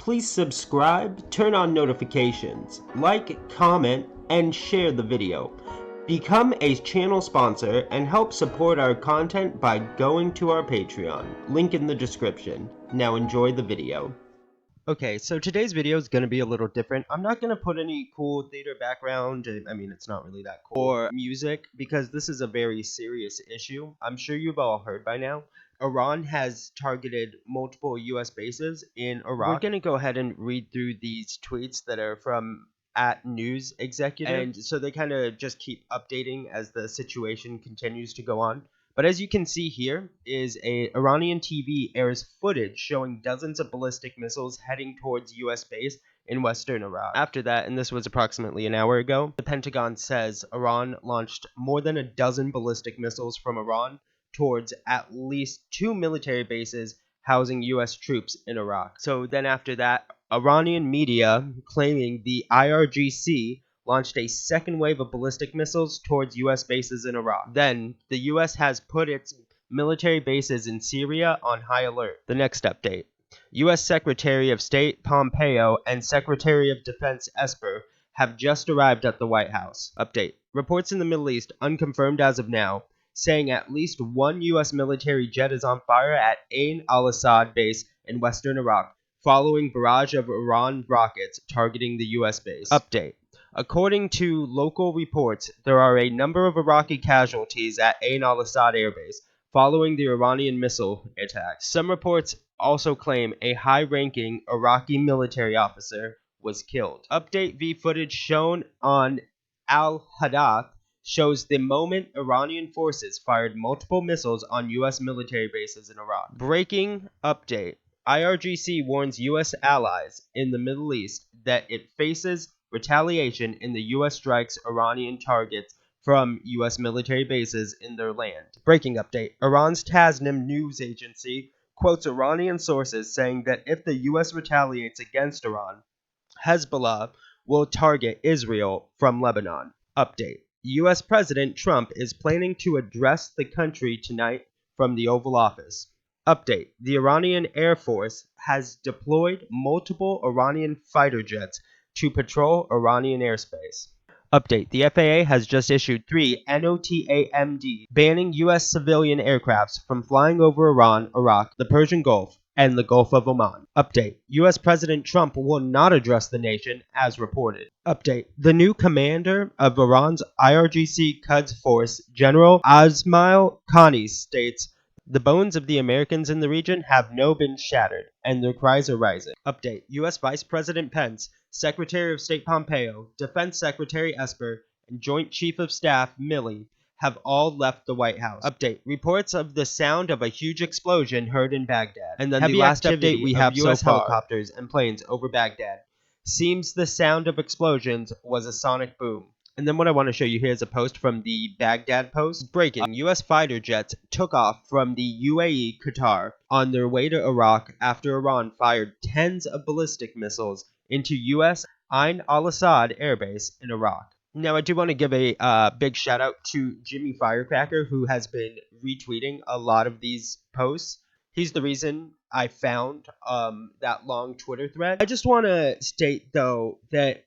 Please subscribe, turn on notifications, like, comment, and share the video. Become a channel sponsor and help support our content by going to our Patreon. Link in the description. Now enjoy the video. Okay, so today's video is going to be a little different. I'm not going to put any cool theater background. I mean, it's not really that cool. Or music, because this is a very serious issue. I'm sure you've all heard by now. Iran has targeted multiple U.S. bases in Iraq. We're going to go ahead and read through these tweets that are from @news executive. And so they kind of just keep updating as the situation continues to go on. But as you can see here is a Iranian TV airs footage showing dozens of ballistic missiles heading towards U.S. base in western Iraq. After that, and this was approximately an hour ago, the Pentagon says Iran launched more than a dozen ballistic missiles from Iran towards at least 2 military bases housing U.S. troops in Iraq. So then after that, Iranian media claiming the IRGC launched a second wave of ballistic missiles towards U.S. bases in Iraq. Then, the U.S. has put its military bases in Syria on high alert. The next update. U.S. Secretary of State Pompeo and Secretary of Defense Esper have just arrived at the White House. Update. Reports in the Middle East, unconfirmed as of now, saying at least one U.S. military jet is on fire at Ain al-Assad base in western Iraq, following barrage of Iran rockets targeting the U.S. base. Update. According to local reports, there are a number of Iraqi casualties at Ain al-Assad airbase following the Iranian missile attacks. Some reports also claim a high-ranking Iraqi military officer was killed. Update v footage shown on Al-Hadath shows the moment Iranian forces fired multiple missiles on U.S. military bases in Iraq. Breaking update. IRGC warns U.S. allies in the Middle East that it faces retaliation in the U.S. strikes Iranian targets from U.S. military bases in their land. Breaking update. Iran's Tasnim news agency quotes Iranian sources saying that if the U.S. retaliates against Iran, Hezbollah will target Israel from Lebanon. Update. U.S. President Trump is planning to address the country tonight from the Oval Office. Update. The Iranian Air Force has deployed multiple Iranian fighter jets to patrol Iranian airspace. Update. The FAA has just issued 3 NOTAMD banning U.S. civilian aircrafts from flying over Iran, Iraq, the Persian Gulf, and the Gulf of Oman. Update. U.S. President Trump will not address the nation as reported. Update. The new commander of Iran's IRGC Quds Force, General Ismail Khani, states, "The bones of the Americans in the region have now been shattered, and their cries are rising." Update. U.S. Vice President Pence, Secretary of State Pompeo, Defense Secretary Esper, and Joint Chief of Staff Milley have all left the White House. Update. Reports of the sound of a huge explosion heard in Baghdad. And then the last update we have U.S. helicopters and planes over Baghdad. Seems the sound of explosions was a sonic boom. And then what I want to show you here is a post from the Baghdad Post. Breaking. U.S. fighter jets took off from the UAE, Qatar, on their way to Iraq after Iran fired tens of ballistic missiles into U.S. Ain al-Assad airbase in Iraq. Now, I do want to give a big shout out to Jimmy Firecracker, who has been retweeting a lot of these posts. He's the reason I found that long Twitter thread. I just want to state, though, that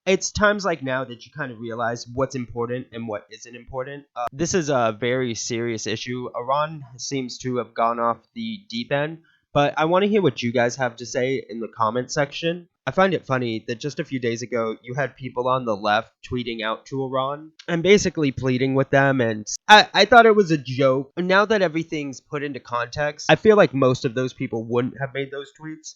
it's times like now that you kind of realize what's important and what isn't important. This is a very serious issue. Iran seems to have gone off the deep end, but I want to hear what you guys have to say in the comment section. I find it funny that just a few days ago, you had people on the left tweeting out to Iran and basically pleading with them, and I thought it was a joke. Now that everything's put into context, I feel like most of those people wouldn't have made those tweets.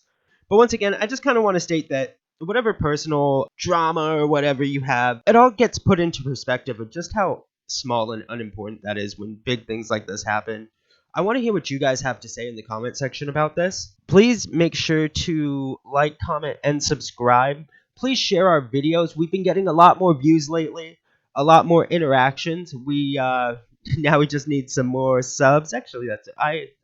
But once again, I just kind of want to state that whatever personal drama or whatever you have, it all gets put into perspective of just how small and unimportant that is when big things like this happen. I want to hear what you guys have to say in the comment section about this. Please make sure to like, comment, and subscribe. Please share our videos. We've been getting a lot more views lately, a lot more interactions. Now we just need some more subs. Actually, that's it.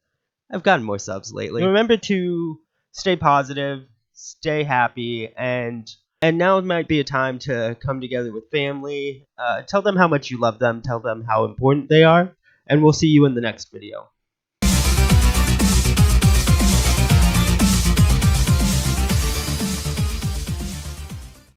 I've gotten more subs lately. Remember to stay positive, stay happy, and now might be a time to come together with family. Tell them how much you love them. Tell them how important they are. And we'll see you in the next video.